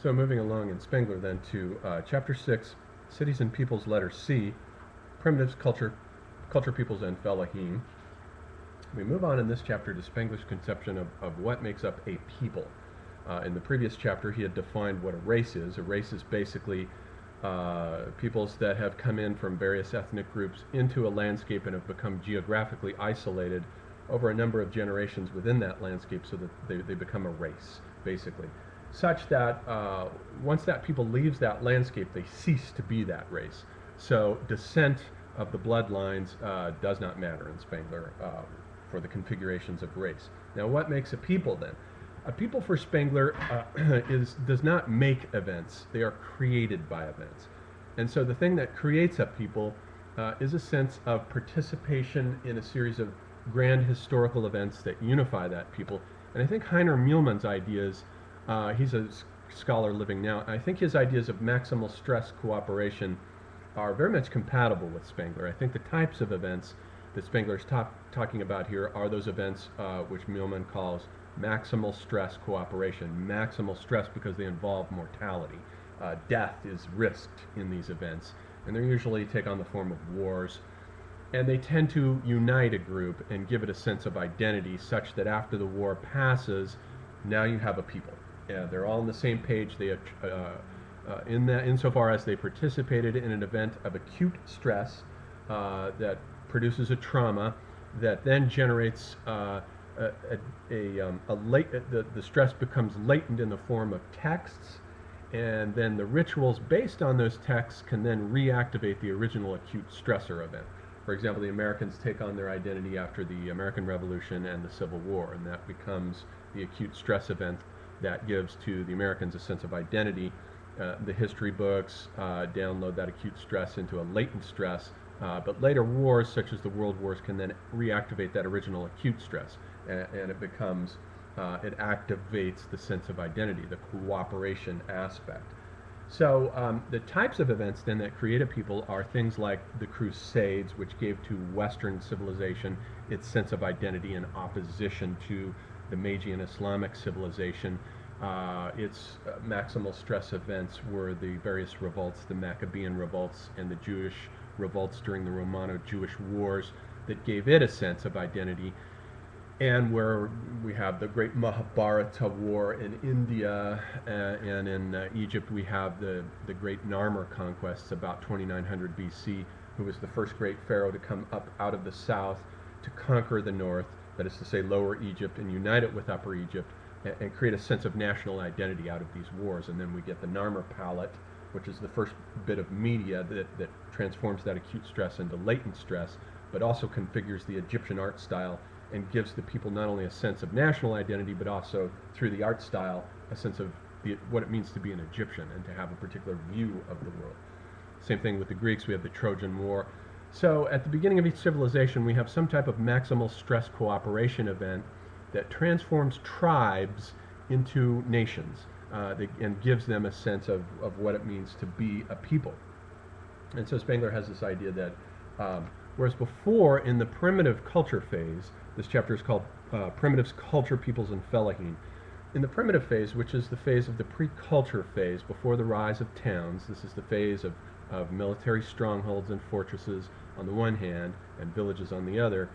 So moving along in Spengler then to Chapter 6, Cities and Peoples, letter C, Primitives, Culture Peoples, and Fellaheen. We move on in this chapter to Spengler's conception of what makes up a people. In the previous chapter, he had defined what a race is. A race is basically peoples that have come in from various ethnic groups into a landscape and have become geographically isolated over a number of generations within that landscape so that they become a race, basically. Such that once that people leaves that landscape, they cease to be that race. So descent of the bloodlines does not matter in Spengler for the configurations of race. Now, what makes a people then? A people for Spengler does not make events. They are created by events. And so the thing that creates a people is a sense of participation in a series of grand historical events that unify that people. And I think Heiner Mühlmann's ideas, he's a scholar living now, I think his ideas of maximal stress cooperation are very much compatible with Spengler. I think the types of events that Spengler's talking about here are those events which Mühlmann calls maximal stress cooperation. Maximal stress because they involve mortality. Death is risked in these events, and they usually take on the form of wars. And they tend to unite a group and give it a sense of identity such that after the war passes, now you have a people. They're all on the same page. They insofar as they participated in an event of acute stress that produces a trauma that then generates the stress becomes latent in the form of texts, and then the rituals based on those texts can then reactivate the original acute stressor event. For example, the Americans take on their identity after the American Revolution and the Civil War, and that becomes the acute stress event that gives to the Americans a sense of identity. The history books download that acute stress into a latent stress, but later wars, such as the World Wars, can then reactivate that original acute stress, and it becomes, it activates the sense of identity, the cooperation aspect. So the types of events then that create a people are things like the Crusades, which gave to Western civilization its sense of identity in opposition to the Magian Islamic civilization. Its maximal stress events were the various revolts, the Maccabean revolts and the Jewish revolts during the Romano-Jewish wars that gave it a sense of identity. And where we have the great Mahabharata war in India, and in Egypt we have the great Narmer conquests about 2900 BC, who was the first great pharaoh to come up out of the south to conquer the north, that is to say Lower Egypt, and unite it with Upper Egypt, and create a sense of national identity out of these wars. And then we get the Narmer palette, which is the first bit of media that transforms that acute stress into latent stress, but also configures the Egyptian art style and gives the people not only a sense of national identity, but also, through the art style, a sense of what it means to be an Egyptian and to have a particular view of the world. Same thing with the Greeks. We have the Trojan War. So at the beginning of each civilization, we have some type of maximal stress cooperation event that transforms tribes into nations and gives them a sense of what it means to be a people. And so Spengler has this idea that whereas before, in the primitive culture phase, this chapter is called Primitives, Culture, Peoples, and Fellaheen. In the primitive phase, which is the phase of the pre-culture phase, before the rise of towns, this is the phase of military strongholds and fortresses on the one hand, and villages on the other.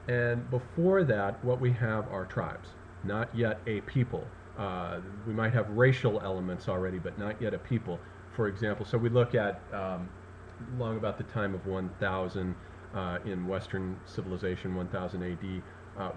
And before that, what we have are tribes, not yet a people. We might have racial elements already, but not yet a people. For example, so we look at long about the time of 1000 in Western civilization, 1000 AD,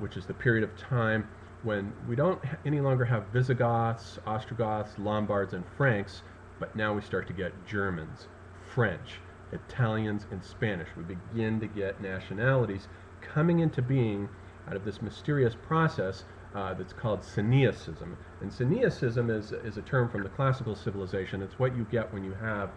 which is the period of time when we don't any longer have Visigoths, Ostrogoths, Lombards, and Franks, but now we start to get Germans, French, Italians, and Spanish. We begin to get nationalities coming into being out of this mysterious process that's called Cynicism. And Cynicism is a term from the classical civilization. It's what you get when you have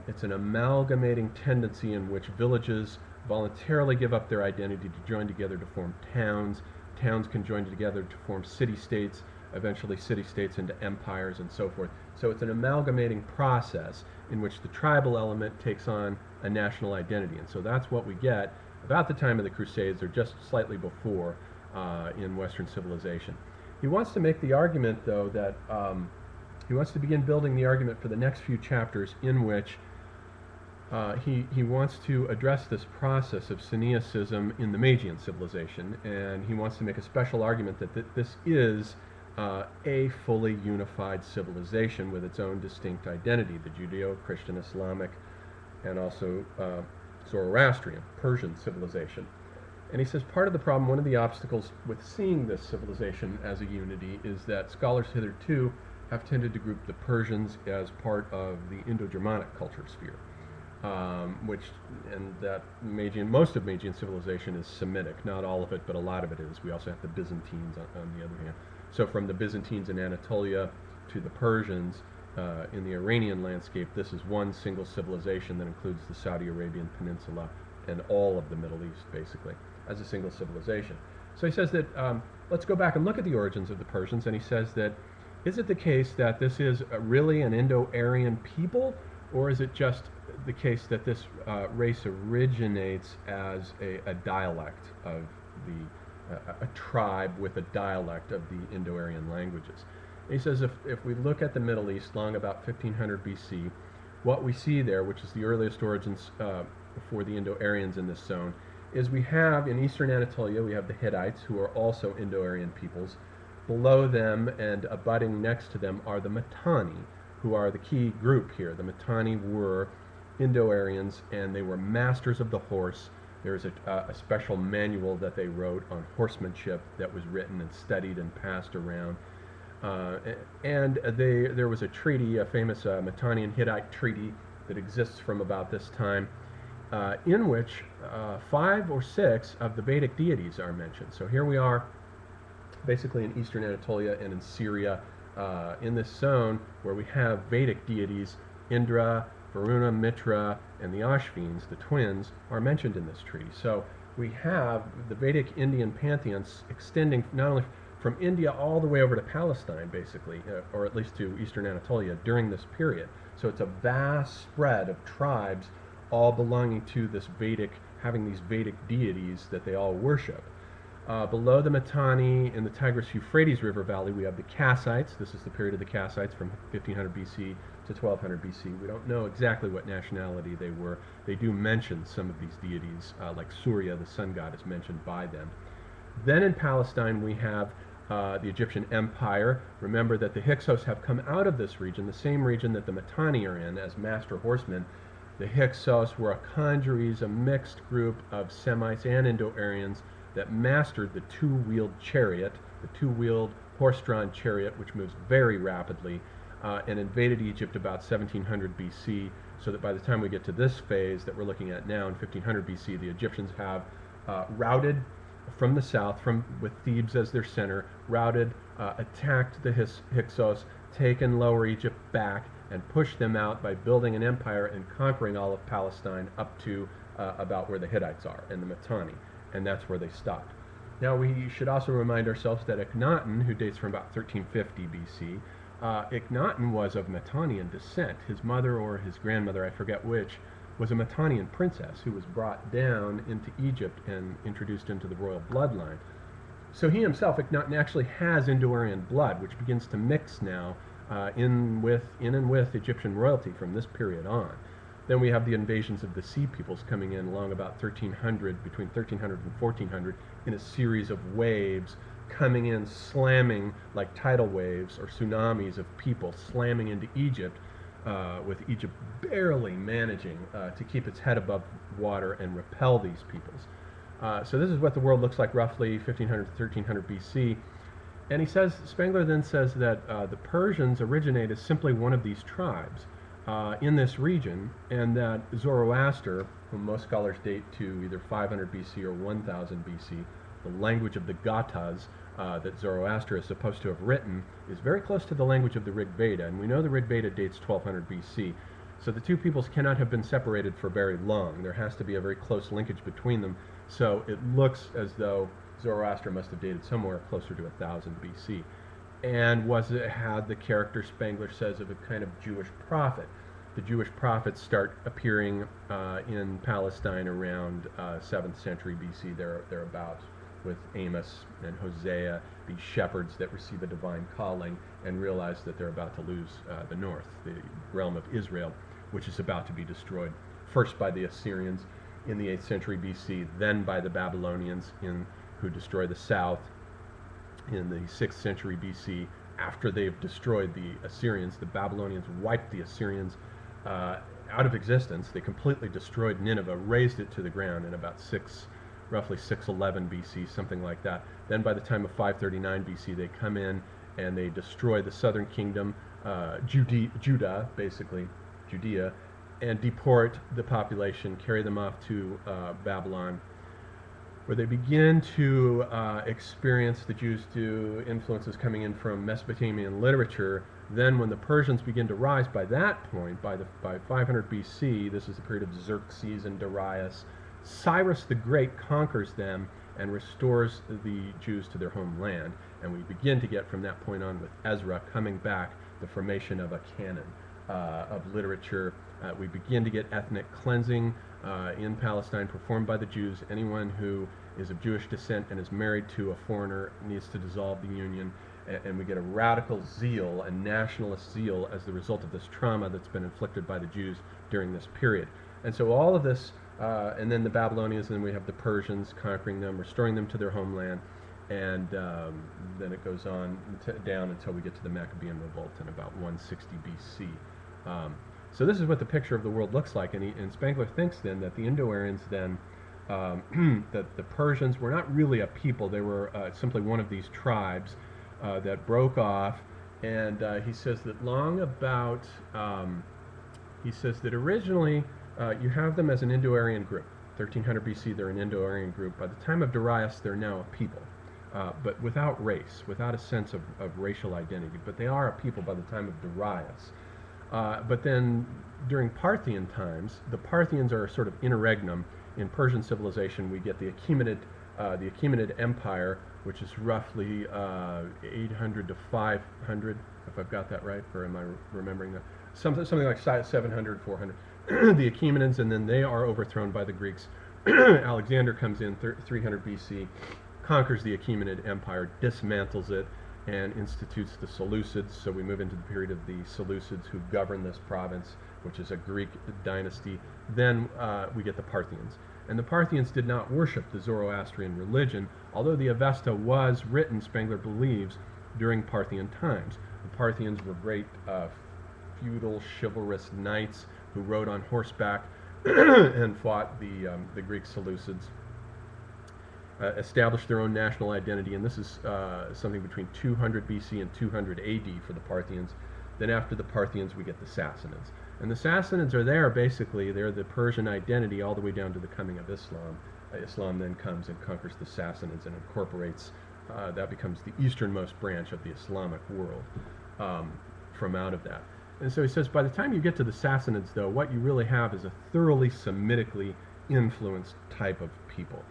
it's an amalgamating tendency in which villages voluntarily give up their identity to join together to form towns. Towns can join together to form city-states, eventually city-states into empires, and so forth. So it's an amalgamating process in which the tribal element takes on a national identity. And so that's what we get about the time of the Crusades, or just slightly before, in Western civilization. He wants to make the argument, though, that he wants to begin building the argument for the next few chapters in which he wants to address this process of Cynicism in the Magian civilization, and he wants to make a special argument that this is a fully unified civilization with its own distinct identity, the Judeo-Christian, Islamic, and also Zoroastrian, Persian civilization. And he says part of the problem, one of the obstacles with seeing this civilization as a unity, is that scholars hitherto have tended to group the Persians as part of the Indo-Germanic culture sphere. Most of Magian civilization is Semitic, not all of it, but a lot of it is. We also have the Byzantines on the other hand. So from the Byzantines in Anatolia to the Persians in the Iranian landscape, this is one single civilization that includes the Saudi Arabian Peninsula and all of the Middle East, basically, as a single civilization. So he says that, let's go back and look at the origins of the Persians, and he says that, is it the case that this is really an Indo-Aryan people, or is it just the case that this race originates as a dialect of a tribe with a dialect of the Indo-Aryan languages? And he says if we look at the Middle East, long about 1500 BC, what we see there, which is the earliest origins for the Indo-Aryans in this zone, is we have in eastern Anatolia, we have the Hittites, who are also Indo-Aryan peoples. Below them and abutting next to them are the Mitanni, who are the key group here. The Mitanni were Indo-Aryans, and they were masters of the horse. There's a special manual that they wrote on horsemanship that was written and studied and passed around. There was a treaty, a famous Mitannian Hittite treaty that exists from about this time, in which 5 or 6 of the Vedic deities are mentioned. So here we are, basically in eastern Anatolia and in Syria, in this zone where we have Vedic deities. Indra, Varuna, Mitra, and the Ashvins, the twins, are mentioned in this treaty. So we have the Vedic Indian pantheons extending not only from India all the way over to Palestine, basically, or at least to eastern Anatolia during this period. So it's a vast spread of tribes all belonging to this Vedic, having these Vedic deities that they all worship. Below the Mitanni in the Tigris-Euphrates River Valley, we have the Kassites. This is the period of the Kassites from 1500 BC to 1200 BC. We don't know exactly what nationality they were. They do mention some of these deities, like Surya, the sun god, is mentioned by them. Then in Palestine, we have the Egyptian Empire. Remember that the Hyksos have come out of this region, the same region that the Mitanni are in as master horsemen. The Hyksos were a congeries, a mixed group of Semites and Indo-Aryans that mastered the two-wheeled chariot, the two-wheeled horse-drawn chariot, which moves very rapidly, and invaded Egypt about 1700 BC, so that by the time we get to this phase that we're looking at now in 1500 BC, the Egyptians have routed from the south, with Thebes as their center, attacked the Hyksos, taken Lower Egypt back, and pushed them out by building an empire and conquering all of Palestine up to about where the Hittites are, and the Mitanni. And that's where they stopped. Now we should also remind ourselves that Akhenaten, who dates from about 1350 BC, Akhenaten was of Mitannian descent. His mother or his grandmother, I forget which, was a Mitannian princess who was brought down into Egypt and introduced into the royal bloodline. So he himself, Akhenaten, actually has Indo-Aryan blood, which begins to mix now in and with Egyptian royalty from this period on. Then we have the invasions of the Sea Peoples coming in along about 1300, between 1300 and 1400, in a series of waves coming in, slamming like tidal waves or tsunamis of people slamming into Egypt, with Egypt barely managing to keep its head above water and repel these peoples. So this is what the world looks like roughly 1500 to 1300 BC. And he says, Spengler then says that the Persians originate as simply one of these tribes in this region, and that Zoroaster, whom most scholars date to either 500 BC or 1000 BC, the language of the Gathas that Zoroaster is supposed to have written, is very close to the language of the Rig Veda, and we know the Rig Veda dates 1200 BC. So the two peoples cannot have been separated for very long. There has to be a very close linkage between them. So it looks as though Zoroaster must have dated somewhere closer to 1000 BC. And had the character Spengler says of a kind of Jewish prophet. The Jewish prophets start appearing in Palestine around 7th century BC, thereabouts, with Amos and Hosea these shepherds that receive a divine calling and realize that they're about to lose the north, the realm of Israel, which is about to be destroyed, first by the Assyrians in the 8th century BC, then by the Babylonians who destroy the south in the 6th century BC. After they've destroyed the Assyrians, the Babylonians wiped the Assyrians out of existence. They completely destroyed Nineveh, razed it to the ground in about roughly 611 BC, something like that. Then by the time of 539 BC, they come in and they destroy the southern kingdom, Judah, basically, Judea, and deport the population, carry them off to Babylon, where they begin to experience, the Jews do, influences coming in from Mesopotamian literature. Then when the Persians begin to rise, by that point, by 500 BC, this is the period of Xerxes and Darius, Cyrus the Great conquers them and restores the Jews to their homeland. And we begin to get from that point on, with Ezra coming back, the formation of a canon of literature. We begin to get ethnic cleansing in Palestine performed by the Jews. Anyone who is of Jewish descent and is married to a foreigner needs to dissolve the union. And we get a radical zeal, a nationalist zeal, as the result of this trauma that's been inflicted by the Jews during this period. And so all of this, and then the Babylonians, and then we have the Persians conquering them, restoring them to their homeland, and then it goes on down until we get to the Maccabean revolt in about 160 BC. So this is what the picture of the world looks like, and Spengler thinks then that the Indo-Aryans then, that the Persians were not really a people, they were simply one of these tribes that broke off, and he says that he says that originally you have them as an Indo-Aryan group. 1300 BC, they're an Indo-Aryan group. By the time of Darius, they're now a people, but without race, without a sense of racial identity. But they are a people by the time of Darius. But then during Parthian times, the Parthians are a sort of interregnum. In Persian civilization, we get the Achaemenid Empire, which is roughly 800 to 500, if I've got that right, or am I remembering that? Something like 700, 400. The Achaemenids, and then they are overthrown by the Greeks. Alexander comes in 300 BC, conquers the Achaemenid Empire, dismantles it, and institutes the Seleucids. So we move into the period of the Seleucids, who govern this province, which is a Greek dynasty. Then we get the Parthians. And the Parthians did not worship the Zoroastrian religion, although the Avesta was written, Spengler believes, during Parthian times. The Parthians were great feudal, chivalrous knights who rode on horseback and fought the Greek Seleucids, established their own national identity, and this is something between 200 BC and 200 AD for the Parthians. Then after the Parthians, we get the Sassanids. And the Sassanids are there, basically, they're the Persian identity all the way down to the coming of Islam. Islam then comes and conquers the Sassanids and incorporates, that becomes the easternmost branch of the Islamic world from out of that. And so he says, by the time you get to the Sassanids, though, what you really have is a thoroughly Semitically influenced type of people.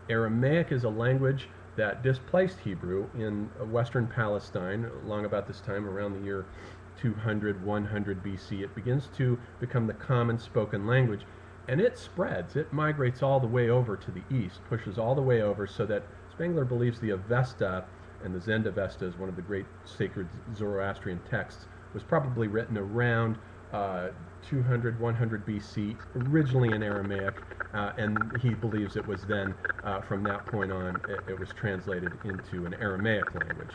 Aramaic is a language that displaced Hebrew in western Palestine along about this time, around the year 200, 100 BC. It begins to become the common spoken language, and it spreads. It migrates all the way over to the east, pushes all the way over, so that Spengler believes the Avesta, and the Zend-Avesta is one of the great sacred Zoroastrian texts, was probably written around 200, 100 BC, originally in Aramaic, and he believes it was then, from that point on, it was translated into an Aramaic language.